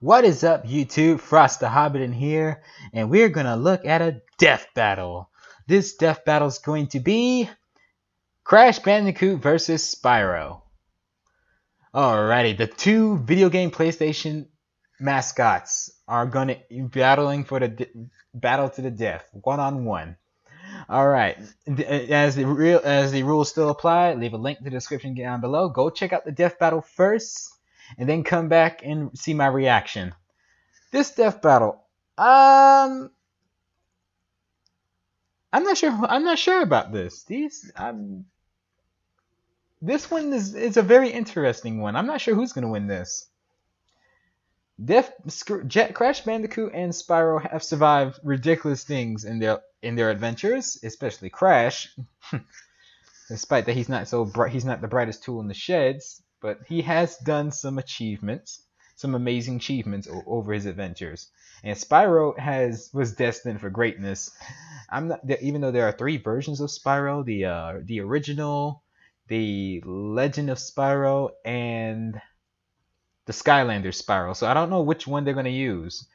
What is up, YouTube? Frost the Hobidon here, and we're gonna look at a death battle. This death battle is going to be Crash Bandicoot versus Spyro. Alrighty, the two video game PlayStation mascots are gonna be battling for the battle to the death, one-on-one. Alright, as the rules still apply, leave a link in the description down below. Go check out the death battle first, and then come back and see my reaction. This death battle, I'm not sure. I'm not sure about this. This one is a very interesting one. I'm not sure who's gonna win this. Crash Bandicoot and Spyro have survived ridiculous things in their adventures, especially Crash. Despite that he's not the brightest tool in the sheds, but he has done some achievements, some amazing achievements over his adventures. And Spyro was destined for greatness. Even though there are three versions of Spyro, the original, the Legend of Spyro, and the Skylander Spyro. So I don't know which one they're gonna use.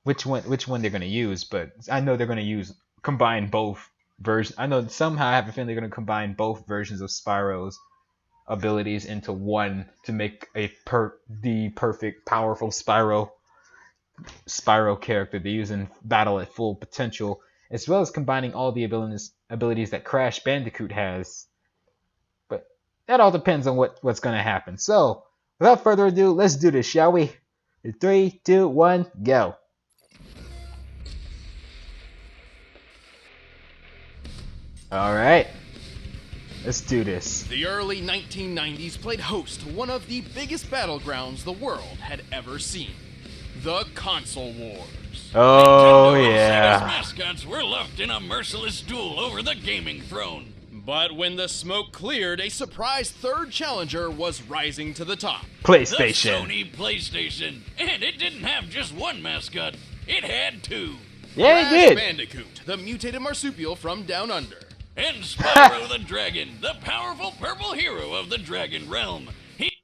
Which one they're gonna use, but I know they're gonna combine both versions. I know somehow I have a feeling they're gonna combine both versions of Spyro's abilities into one to make the perfect powerful Spyro character to use in battle at full potential, as well as combining all the abilities that Crash Bandicoot has. But that all depends on what's gonna happen. So without further ado, let's do this, shall we? 3, 2, 1, go. Alright, let's do this. The early 1990s played host to one of the biggest battlegrounds the world had ever seen. The Console Wars. Oh, Nintendo yeah. Sega's mascots were left in a merciless duel over the gaming throne. But when the smoke cleared, a surprise third challenger was rising to the top. PlayStation. The Sony PlayStation. And it didn't have just one mascot. It had two. Yeah, it Crash did. Bandicoot, the mutated marsupial from Down Under. And Spyro the Dragon, the powerful purple hero of the Dragon Realm.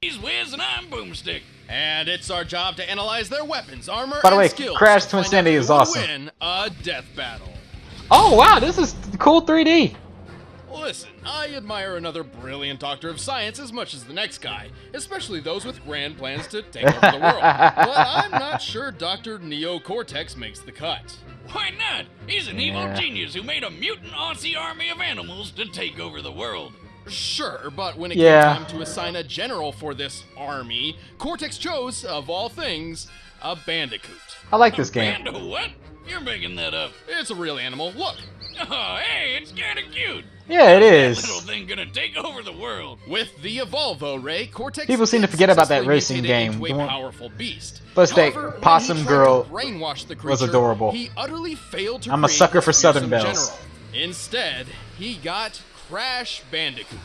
He's Wiz and I'm Boomstick. And it's our job to analyze their weapons, armor, By the way, and skills Crash to Twin find out Sandy who is would awesome. win a death battle. Oh wow, this is cool 3D. Listen, I admire another brilliant doctor of science as much as the next guy, especially those with grand plans to take over the world. But I'm not sure Dr. Neo Cortex makes the cut. Why not? He's an evil genius who made a mutant Aussie army of animals to take over the world. Sure, but when it Yeah. came time to assign a general for this army, Cortex chose, of all things, a bandicoot. I like this game. Panda what? You're making that up. It's a real animal. Look, Oh, hey, it's kinda cute. Yeah, it That little is. thing gonna take over the world. with the Evolvo Ray, Cortex People seem to did forget about that successfully racing mutate game. into The a one- powerful beast. Plus, that However, when possum he tried girl to brainwash the was creature, adorable. He utterly failed to I'm a create sucker for this Southern fearsome Bells. general. Instead, he got Crash Bandicoot.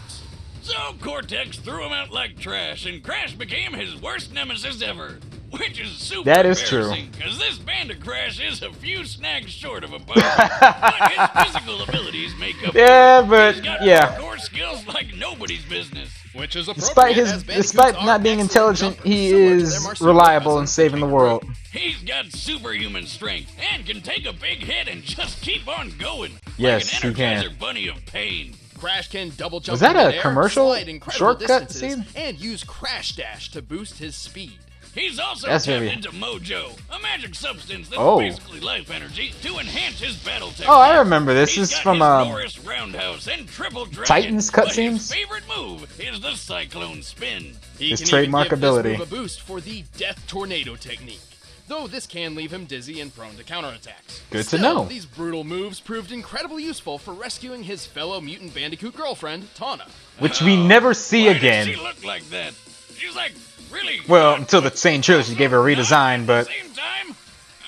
So Cortex threw him out like trash, and Crash became his worst nemesis ever. Which is super That is true. because this Banda Crash is a few snags short of a bug. But his physical abilities make up Yeah, for it. but He's got yeah. core skills like nobody's business. Which is Despite appropriate, as Bandicoots despite are not being excellent intelligent, jumpers, he similar to their is marsupial reliable in cousins, saving the Big world. Brute. He's got superhuman strength and can take a big hit and just keep on going. Yes, like he an can. Energizer bunny of pain. Crash can double jump Was that in a midair, commercial slide incredible shortcut distances, scene? and use Crash Dash to boost his speed. He's also That's tapped very- into Mojo, a magic substance that's Oh. basically life energy, to enhance his battle technique. Oh, I remember this. He's This is got from his Norris Roundhouse and Triple Dragon, Titans but cutscenes? his favorite move is the Cyclone Spin. He His can trademark even give ability. This move a boost for the Death Tornado technique, though this can leave him dizzy and prone to counterattacks. Good to Still, know. These brutal moves proved incredibly useful for rescuing his fellow mutant bandicoot girlfriend, Tawna. which we never see Why again. does she look like that? She's like really Well, good, until the but same trilogy gave her a redesign, at but the same time,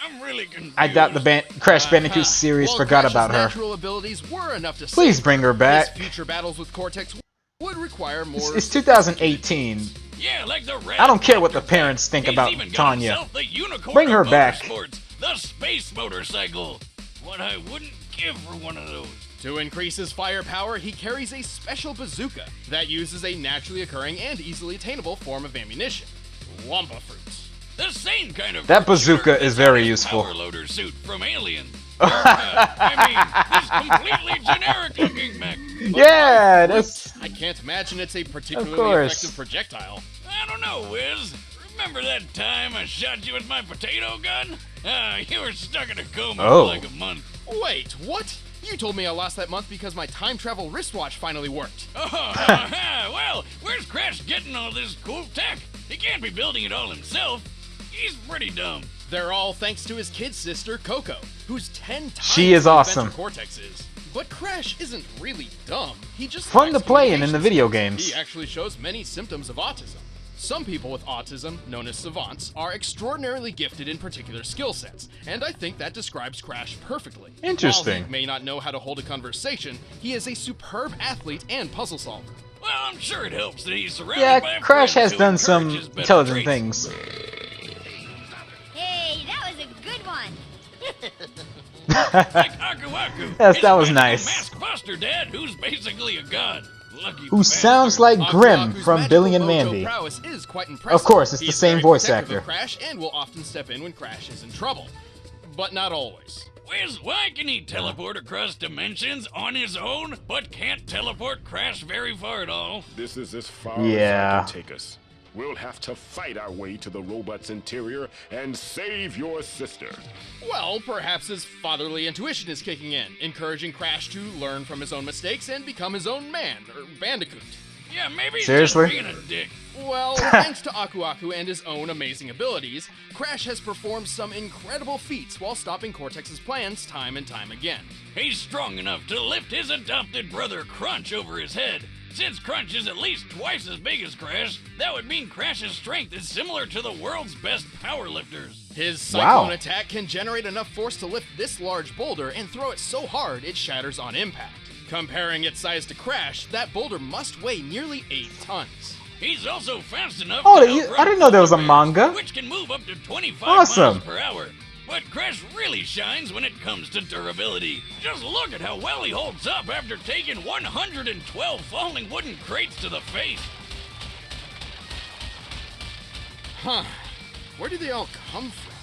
I'm really confused. I doubt the Crash Bandicoot series While forgot Crash's about her. natural abilities were enough to Please save bring her back. His future battles with Cortex would require more. It's 2018. Yeah, like the rat I don't care what the Dr. Pet. parents think He's about even got Tanya. himself the unicorn Bring her of back. motorsports, the space motorcycle. What I wouldn't give for one of those. To increase his firepower, he carries a special bazooka that uses a naturally occurring and easily attainable form of ammunition, Wampa fruit. The same kind of That bazooka shooter is that's very on his useful. Power loader suit from Alien. I mean, this completely generic looking mech. Yeah, that's I can't imagine it's a particularly course. effective projectile. I don't know, Wiz. Remember that time I shot you with my potato gun? You were stuck in a coma Oh. for like a month. Wait, what? You told me I lost that month because my time travel wristwatch finally worked. Oh, well, where's Crash getting all this cool tech? He can't be building it all himself. He's pretty dumb. They're all thanks to his kid sister, Coco, who's 10 times She is the awesome. inventor Cortex is. But Crash isn't really dumb. He just fun to lacks play in the communication video skills. games. He actually shows many symptoms of autism. Some people with autism, known as savants, are extraordinarily gifted in particular skill sets, and I think that describes Crash perfectly. Interesting. While he may not know how to hold a conversation, he is a superb athlete and puzzle solver. Well, I'm sure it helps that he's surrounded by Yeah, Crash friends has who done encourage some his better intelligent traits. things. Hey, that was a good one. Like Aku Aku. Yes, his that was magical nice. Mask Buster Dad, who's basically a god. Lucky Who bastard. sounds like Grim Aku-Aku's from magical Billy and mojo Mandy. prowess is quite impressive. Of course, it's the He's same very voice protective actor. of Crash and will often step in when Crash is in trouble. But not always. Wiz, why can he teleport across dimensions on his own, but can't teleport Crash very far at all? This is as far Yeah. as I can take us. We'll have to fight our way to the robot's interior and save your sister. Well, perhaps his fatherly intuition is kicking in, encouraging Crash to learn from his own mistakes and become his own man, or Bandicoot. Yeah, maybe he's Seriously? just being a dick. Well, thanks to Aku Aku and his own amazing abilities, Crash has performed some incredible feats while stopping Cortex's plans time and time again. He's strong enough to lift his adopted brother Crunch over his head. Since Crunch is at least twice as big as Crash, that would mean Crash's strength is similar to the world's best powerlifters. His Cyclone Wow. attack can generate enough force to lift this large boulder and throw it so hard it shatters on impact. Comparing its size to Crash, that boulder must weigh nearly 8 tons. He's also fast enough Oh, to you- outrun I didn't know there was a polar bears, manga. which can move up to 25 Awesome. miles per hour. But Crash really shines when it comes to durability. Just look at how well he holds up after taking 112 falling wooden crates to the face. Huh. Where did they all come from?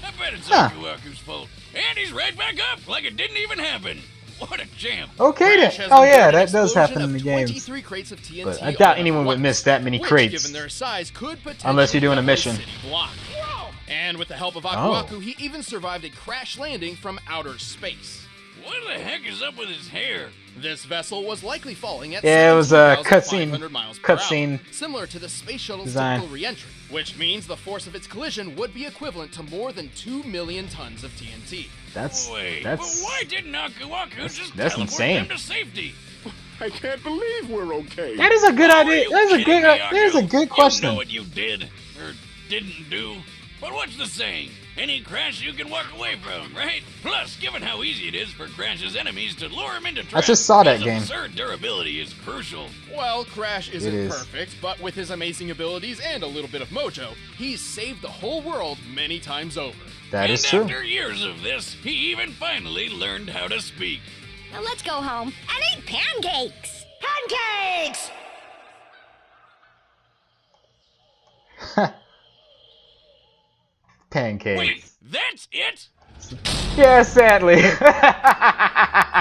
I bet it's Huh. Aku Aku's fault. And he's right back up like it didn't even happen. What a champ. Okay Crash then. has Oh yeah, unveiled an that does explosion happen in the of games. 23 crates of TNT But I all doubt at anyone would once, miss that many which, crates. given their size, could potentially Unless you're doing a level mission. city block. And with the help of Aku Oh. Aku, he even survived a crash landing from outer space. What the heck is up with his hair? This vessel was likely falling at Yeah, it was a 17,500 miles per cutscene hour, similar to the space shuttle's design. typical re-entry, which means the force of its collision would be equivalent to more than 2 million tons of TNT. That's Wait, that's but why didn't Aku Aku just that's teleport insane. them to safety? I can't believe we're okay. that is a good Oh, are idea. you That's a kidding good. me, Aku? There's a good You know question. what you did or didn't do. But what's the saying? Any Crash you can walk away from, right? Plus, given how easy it is for Crash's enemies to lure him into traps, just saw that his game. absurd durability is crucial. Well, Crash isn't is. perfect, but with his amazing abilities and a little bit of mojo, he's saved the whole world many times over. That is and true. after years of this, he even finally learned how to speak. Now let's go home and eat pancakes. Pancakes! Pancakes. Wait, that's it? Yeah, sadly.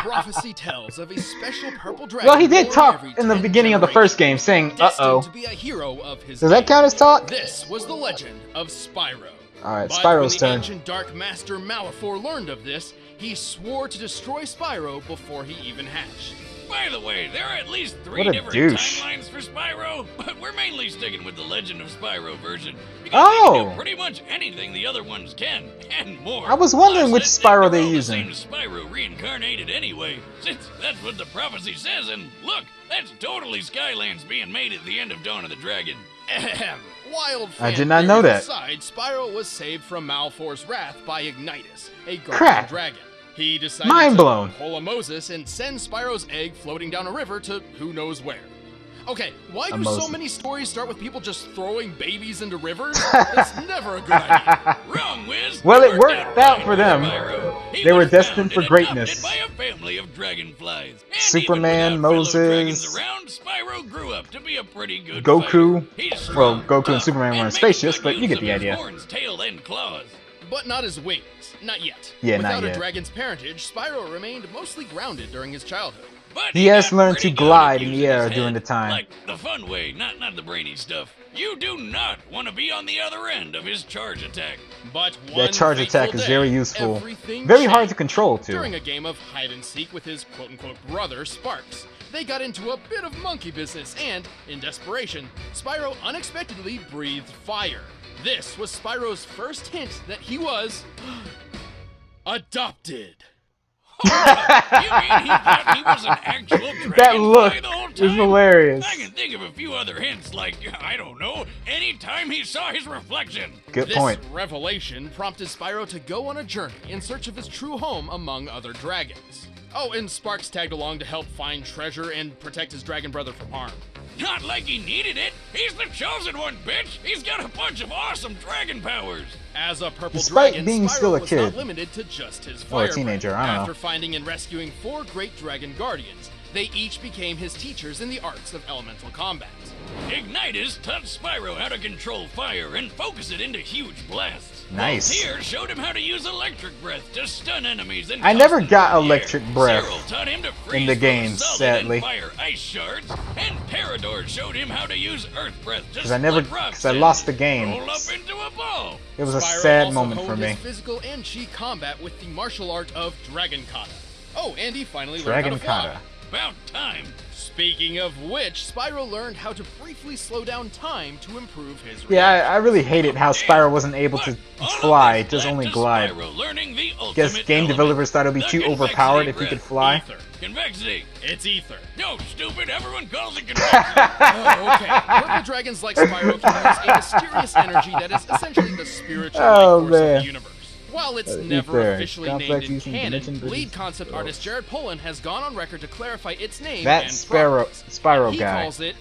Prophecy tells of a special purple dragon. Well, he did born talk every in the 10 beginning of the first game, saying destined "uh-oh." to be a hero of his Does that day. count as talk? This was the legend of Spyro. All right, But Spyro's when the turn. ancient Dark Master Malefor learned of this, he swore to destroy Spyro before he even hatched. By the way, there are at least 3 What a different douche. timelines for Spyro, but we're mainly sticking with the Legend of Spyro version. Because Oh. they can do pretty much anything the other ones can, and more. I was wondering Plus, which that Spyro they're they're all using. The same Spyro reincarnated anyway, since that's what the prophecy says, and look, that's totally Skylands being made at the end of Dawn of the Dragon. Ahem. Wild I fan did not know theories that. aside, Spyro was saved from Malfor's wrath by Ignitus, a golden Crap. dragon. He decided Mind to blown. pull a Moses and send Spyro's egg floating down a river to who knows where. Okay, why do Emotion. so many stories start with people just throwing babies into rivers? It's never a good idea. Wrong, Wiz. Well, it worked out for them. Spyro. They were was destined found for and greatness. adopted by a family of dragonflies. And Superman, even without fellow dragons Moses, around, Spyro grew up to be a pretty good Goku. fighter. He's Well, strong, Goku and tough, Superman were on makes spaceships, good but you use get of the his idea. Horns, tail, and claws. But not his wings. Not yet. Yeah, Without not a yet. dragon's parentage, Spyro remained mostly grounded during his childhood. But He has got learned pretty to good glide at in the using air his during head. the time. Like the fun way, not the brainy stuff. You do not want to be on the other end of his charge attack. But one That charge fateful attack is day, very useful. everything Very hard to changed. control, too. During a game of hide-and-seek with his quote-unquote brother, Sparks, they got into a bit of monkey business and, in desperation, Spyro unexpectedly breathed fire. This was Spyro's first hint that he was... adopted. You mean he thought he was an actual dragonfly That look the whole is time? hilarious. I can think of a few other hints, like, I don't know, anytime he saw his reflection. Good This point. revelation prompted Spyro to go on a journey in search of his true home among other dragons. Oh, and Sparks tagged along to help find treasure and protect his dragon brother from harm. Not like he needed it. He's the chosen one, bitch. He's got a bunch of awesome dragon powers. As a purple Despite dragon, being Spyro still a was kid. not limited to just his Or a fire breath. teenager, I don't know. After finding and rescuing 4 great dragon guardians, they each became his teachers in the arts of elemental combat. Ignitus taught Spyro how to control fire and focus it into huge blasts. Nice. Voltaire showed him how to use electric breath to stun enemies and I toss never them got through the electric air. breath Cyril taught him to freeze in the from game, solid sadly. and fire ice shards, and Parador showed him how to use earth breath to Because I lost the game. roll up into a ball. It was a Spyro sad also moment for honed me. his physical and chi combat with the martial art of Dragon Kata. Oh, and he finally Dragon learned how to Kata. fly. About time. Speaking of which, Spyro learned how to briefly slow down time to improve his Yeah, reaction. I really hated how Spyro wasn't able to Look, all of fly, this just led only to glide. Spyro learning the Guess ultimate game element, developers thought it would be the too convexity overpowered if he breath. could fly. Ether. Convexity. It's ether. No, stupid. Everyone calls it convexity. Oh, okay. Purple dragons like Spyro can use a mysterious energy that is essentially the spiritual Oh, life force man. of the universe. While it's never Ether. officially Complex named in using canon, dimension lead bridges. concept artist Jared Polin has gone on record to clarify its name That and Spyro properties. Spyro He guy. calls it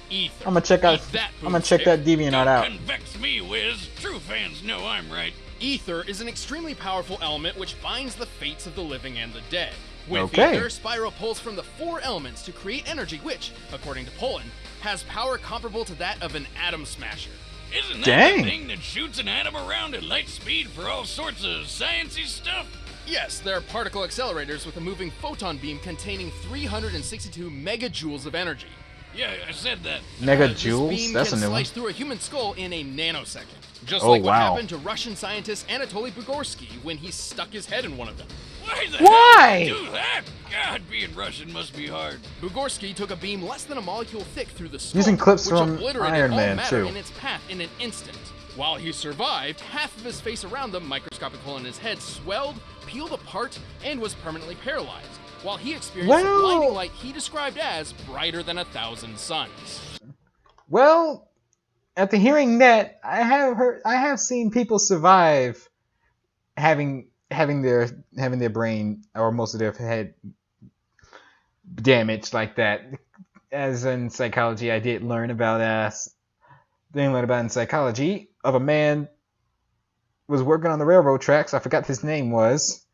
ether. I'm gonna check out. Eat that, I'm gonna check that boomstick. DeviantArt Don't out. convex me, Wiz. True fans know I'm right. Ether is an extremely powerful element which binds the fates of the living and the dead. With Okay. Ether, Spyro pulls from the 4 elements to create energy which, according to Polin, has power comparable to that of an atom smasher. Isn't that Dang. the thing that shoots an atom around at light speed for all sorts of sciencey stuff? Yes, they're particle accelerators with a moving photon beam containing 362 megajoules of energy. Yeah, I said that. This Megajoules? beam That's a can new one. slice through a human skull in a nanosecond. Just Oh, like what wow. happened to Russian scientist Anatoly Bugorsky when he stuck his head in one of them. Why the Why? hell would you do that? God, being Russian must be hard. Bugorsky took a beam less than a molecule thick through the skull, Using clips which from obliterated Iron all Man, matter too. in its path in an instant. While he survived, half of his face around the microscopic hole in his head swelled, peeled apart, and was permanently paralyzed, while he experienced a Well- blinding light he described as brighter than 1,000 suns. Well, after hearing that, I have seen people survive having their brain or most of their head damaged like that. As in psychology, I did learn about in psychology of a man was working on the railroad tracks. I forgot his name was.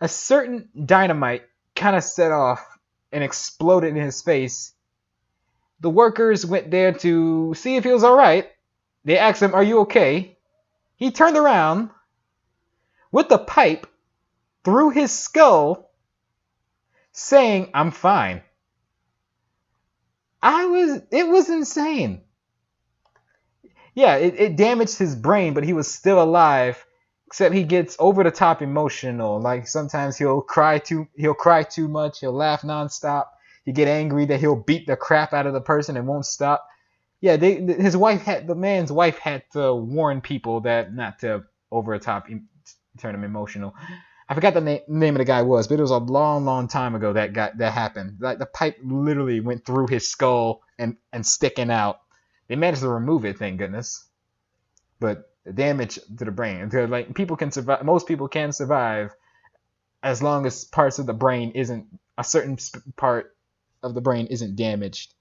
A certain dynamite kind of set off and exploded in his face. The workers went there to see if he was all right. They asked him, "Are you okay?" He turned around with the pipe through his skull, saying, "I'm fine." It was insane. Yeah, it damaged his brain, but he was still alive. Except he gets over the top emotional. Like sometimes he'll cry too much. He'll laugh nonstop. He get angry that he'll beat the crap out of the person and won't stop. Yeah, the man's wife had to warn people that not to over the top turn him emotional. I forgot the name of the guy was, but it was a long time ago that happened. Like the pipe literally went through his skull and sticking out. They managed to remove it, thank goodness. But the damage to the brain, like people can survive. Most people can survive as long as parts of the brain isn't a certain part of the brain isn't damaged.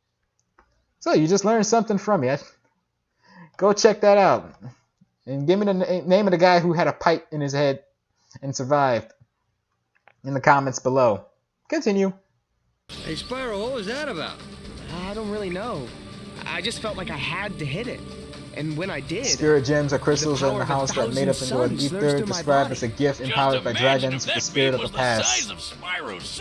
So you just learned something from me. Go check that out. And give me the name of the guy who had a pipe in his head and survived in the comments below. Continue. Hey, Spyro, what was that about? I don't really know. I just felt like I had to hit it. And when I did... Spirit gems are crystals in the house that made up into an suns ether, described as a gift empowered by dragons, the spirit of the past.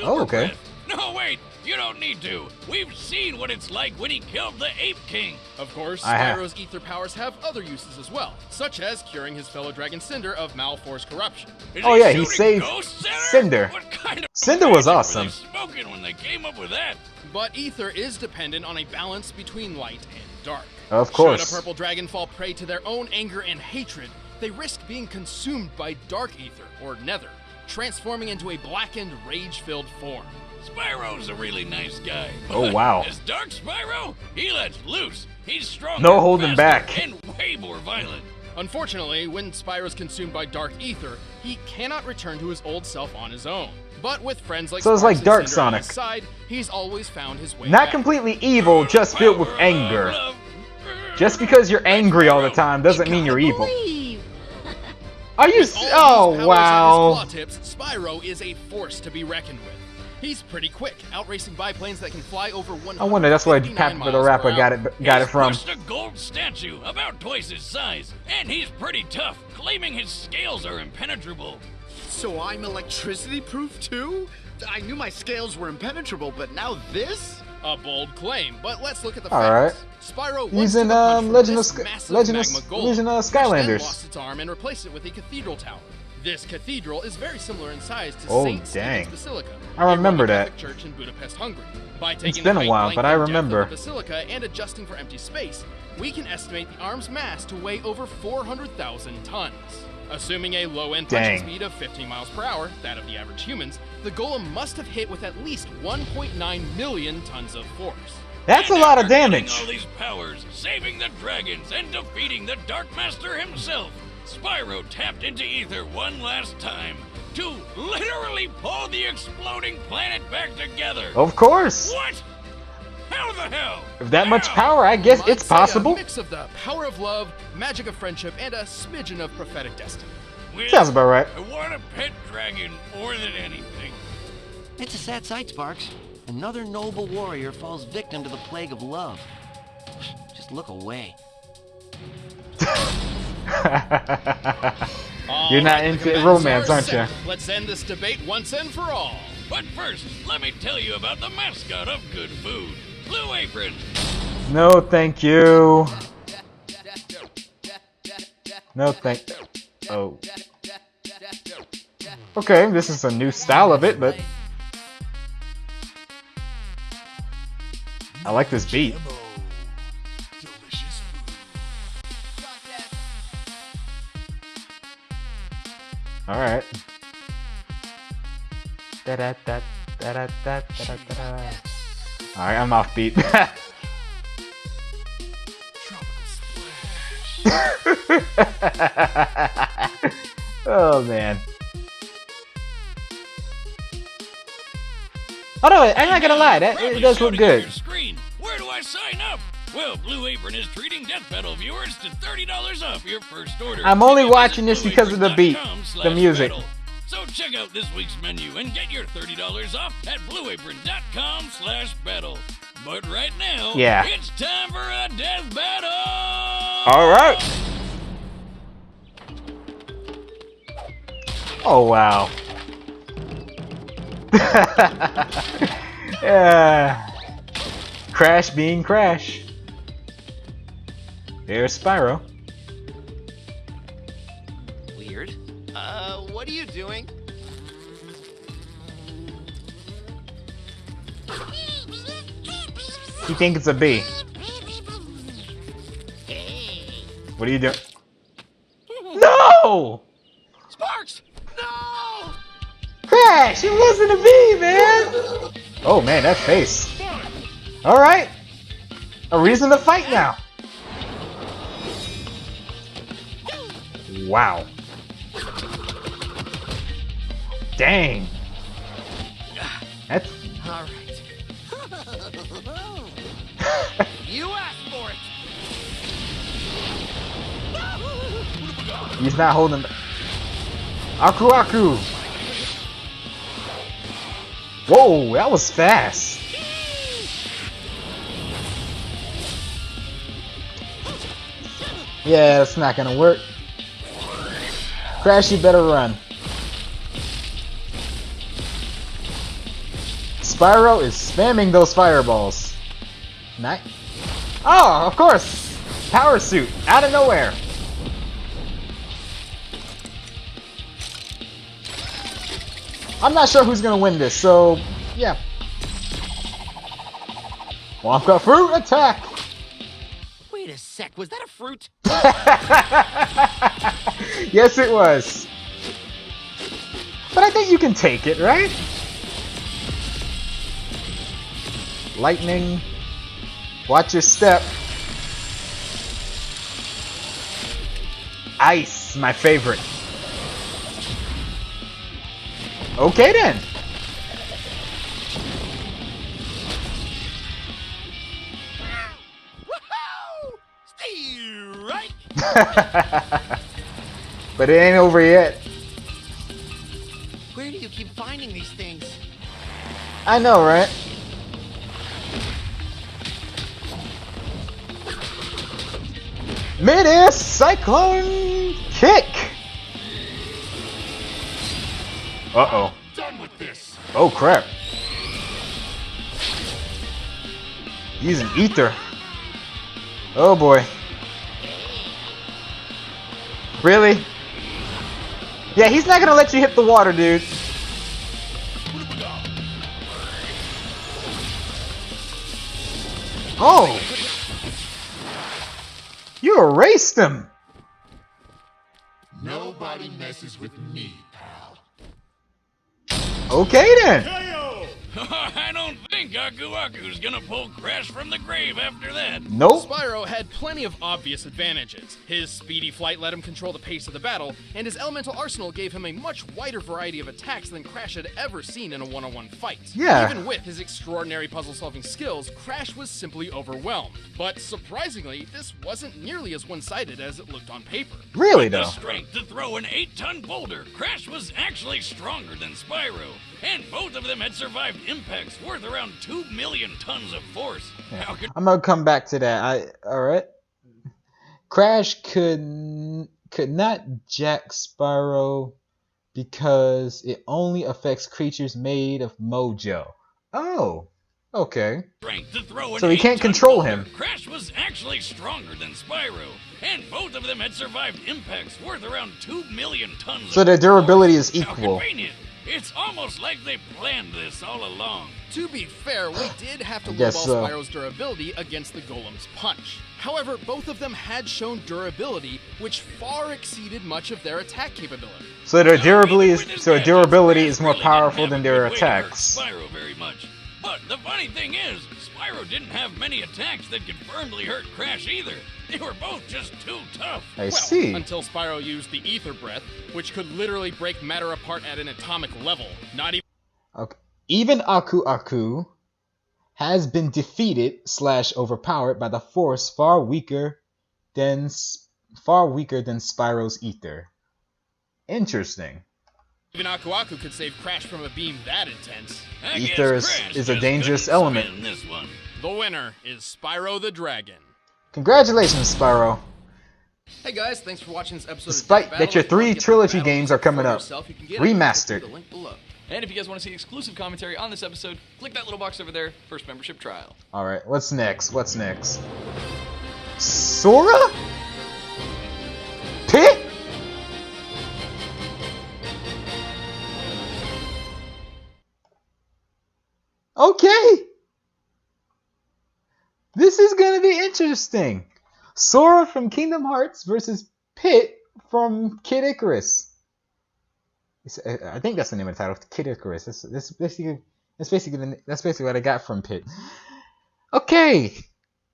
Oh, okay. No, wait, you don't need to. We've seen what it's like when he killed the Ape King. Of course, I have. Spyro's ether powers have other uses as well, such as curing his fellow dragon Cinder of malforce corruption. Oh yeah, he shooting saved ghosts at her? Cinder. What kind of Cinder was magic awesome. were they smoking when they came up with that? But ether is dependent on a balance between light and dark. Of course. Should a purple dragon fall prey to their own anger and hatred, they risk being consumed by dark ether, or nether, transforming into a blackened, rage-filled form. Spyro's a really nice guy. Oh, wow. As Dark Spyro, he lets loose. He's stronger, No holding faster, back. and way more violent. Unfortunately, when Spyro's consumed by dark ether, he cannot return to his old self on his own. But with friends like So it's Sparks like and Dark Cinder on Sonic. his side, he's always found his way Not back. completely evil, just filled with anger. Love. Just because you're angry all the time doesn't mean you're evil. Are you? With all these Oh powers wow. at his claw tips, Spyro is a force to be reckoned with. He's pretty quick, outracing biplanes that can fly over 159 I wonder that's where miles Papa the Rapper per got hour. it He's from. pushed a gold statue about twice his size, and he's pretty tough, claiming his scales are impenetrable. So I'm electricity proof too? I knew my scales were impenetrable, but now this? A bold claim, but let's look at the All facts. Spyro He's once in took a punch from Legend of this Sk- massive Legend of magma Sk- golem, Legend of which then Skylanders. lost its arm and replaced it with a cathedral tower. This cathedral is very similar in size to Oh, St. dang. Stephen's Basilica, I remember a Roman that. Catholic church in Budapest, Hungary. By taking been the a height, while, length, but I and depth of remember. the basilica and adjusting for empty space, we can estimate the arm's mass to weigh over 400,000 tons. Assuming a low-end punching Dang. speed of 15 miles per hour, that of the average humans, the golem must have hit with at least 1.9 million tons of force. That's a And lot of after getting damage. all these powers, saving the dragons, and defeating the Dark Master himself, Spyro tapped into ether one last time to literally pull the exploding planet back together. Of course. What? How the hell? With that much How? power, I guess I'd it's say possible. A mix of the power of love, magic of friendship, and a smidgen of prophetic destiny. Well, Sounds about right. I want a pet dragon more than anything. It's a sad sight, Sparks. Another noble warrior falls victim to the plague of love. Just look away. You're not Alright, into the combatants romance, are aren't you? set. Let's end this debate once and for all. But first, let me tell you about the mascot of good food, Blue Apron. No, thank you. No, thank. Oh. Okay, this is a new style of it, but I like this beat. All right. All right, I'm off beat. Oh man. Although I'm not gonna lie, that it does look Shouting at good. your screen. Where do I sign up? Well, Blue Apron is treating Death Battle viewers to $30 off your first order. I'm only If you watching visit this because of the beat, the music. blueapron.com/battle. So check out this week's menu and get your $30 off at blueapron.com/battle. But right now, Yeah. it's time for a death battle! All right. Oh wow. Yeah. Crash being Crash. There's Spyro. Weird. What are you doing? You think it's a B? What are you doing? No! Sparks! No! Crash! It wasn't a B, man! Oh man, that face. Alright. A reason to fight now. Wow. Dang. That's All right. You asked for it. He's not holding. Aku Aku. Whoa, that was fast. Yeah, that's not gonna work. Crash, you better run. Spyro is spamming those fireballs. Nice. Oh, of course! Power suit, out of nowhere. I'm not sure who's gonna win this, so yeah. Wonka fruit attack! Wait a sec, was that a fruit? Yes, it was. But I think you can take it, right? Lightning. Watch your step. Ice, my favorite. Okay then. Woohoo! Stay right. But it ain't over yet. Where do you keep finding these things? I know, right? Mid-air cyclone kick. Uh-oh. Done with this. Oh crap. Using ether. Oh boy. Really? Yeah, he's not gonna let you hit the water, dude. Oh! You erased him! Nobody messes with me, pal. Okay then! I don't think Aku Aku's gonna pull Crash from the grave after that. Nope. Spyro had plenty of obvious advantages. His speedy flight let him control the pace of the battle, and his elemental arsenal gave him a much wider variety of attacks than Crash had ever seen in a one-on-one fight. Yeah. Even with his extraordinary puzzle-solving skills, Crash was simply overwhelmed. But surprisingly, this wasn't nearly as one-sided as it looked on paper. Really With though? the strength to throw an 8-ton boulder, Crash was actually stronger than Spyro, and both of them had survived impacts worth around 2 million tons of force. How could I'm gonna come back to that. Alright. Crash could not jack Spyro because it only affects creatures made of mojo. Oh. Okay. strength to throw an So he can't 8-ton control boulder, him. Crash was actually stronger than Spyro, and both of them had survived impacts worth around 2 million tons So of their durability force. is How equal. convenient. It's almost like they planned this all along. To be fair, we did have to guess lowball so. Spyro's durability against the Golem's punch. However, both of them had shown durability, which far exceeded much of their attack capability. So their durability Even is with his so gadgets, durability Crash is more really didn't powerful have than a their good way to hurt attacks. Spyro very much. But the funny thing is, Spyro didn't have many attacks that could firmly hurt Crash either. They were both just too tough. I Well, see. until Spyro used the Ether Breath, which could literally break matter apart at an atomic level. Not even Okay. Even Aku Aku has been defeated / overpowered by the force far weaker than Spyro's ether. Interesting. Aku Aku could save Crash from a beam that intense. I Ether guess is Crash a just dangerous couldn't element. spin this one. The winner is Spyro the Dragon. Congratulations, Spyro. Hey guys, thanks for watching this episode Despite of Death that Battle. your If you wanna 3 get the trilogy battle games are coming for up. yourself, you can get it Remastered. through the link below. And if you guys want to see exclusive commentary on this episode, click that little box over there, first membership trial. Alright, what's next? What's next? Sora? Pit? Okay. This is gonna be interesting. Sora from Kingdom Hearts versus Pit from Kid Icarus. I think that's the name of the title, Kid Icarus. That's basically what I got from Pit. Okay,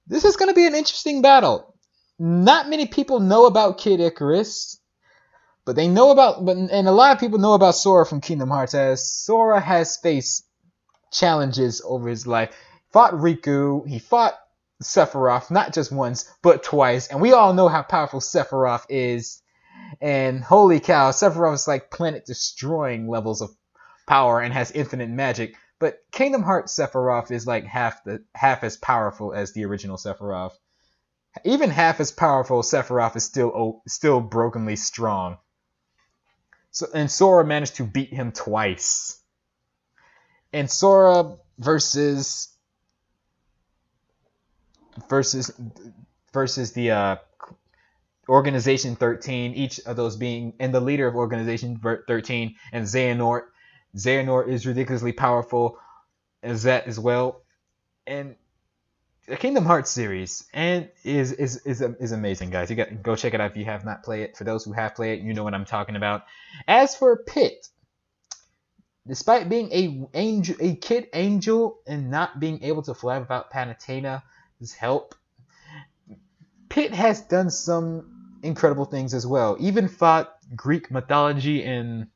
this is gonna be an interesting battle. Not many people know about Kid Icarus, but and a lot of people know about Sora from Kingdom Hearts, as Sora has faced challenges over his life. Fought Riku, he fought Sephiroth not just once, but twice. And we all know how powerful Sephiroth is. And holy cow, Sephiroth is like planet-destroying levels of power and has infinite magic. But Kingdom Hearts Sephiroth is like half as powerful as the original Sephiroth. Even half as powerful, Sephiroth is still brokenly strong. And Sora managed to beat him twice. And Sora versus the Organization 13, each of those being, and the leader of Organization 13, and Xehanort. Xehanort is ridiculously powerful as that as well. And the Kingdom Hearts series and is amazing, guys. You got to go check it out if you have not played it. For those who have played it, you know what I'm talking about. As for Pit, despite being a kid angel and not being able to fly without Panathena's help, Pit has done some incredible things as well. Even fought Greek mythology and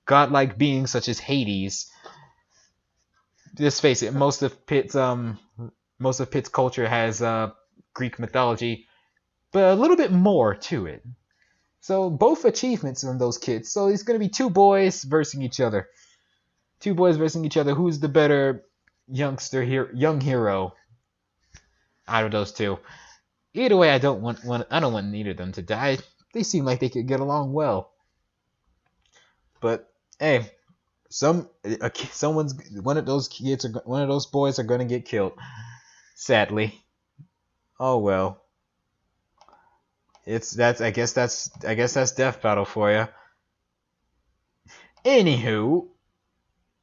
godlike beings such as Hades. Just face it, most of Pit's culture has Greek mythology, but a little bit more to it. So both achievements from those kids. So it's going to be two boys versus each other. Who's the better young hero out of those two? Either way, I don't want neither of them to die. They seem like they could get along well. But hey, one of those boys are gonna get killed. Sadly. Oh well. I guess that's Death Battle for you. Anywho,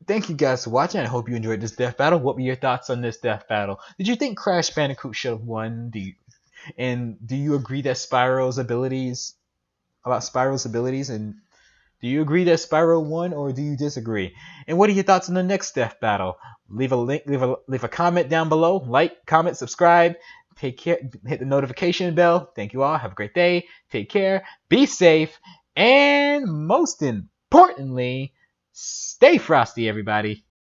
thank you guys for watching. I hope you enjoyed this Death Battle. What were your thoughts on this Death Battle? Did you think Crash Bandicoot should have won? Do you agree that Spyro's abilities, and do you agree that Spyro won, or do you disagree? And what are your thoughts on the next Death Battle? Leave a comment down below. Like, comment, subscribe. Take care. Hit the notification bell. Thank you all. Have a great day. Take care. Be safe. And most importantly, stay frosty, everybody.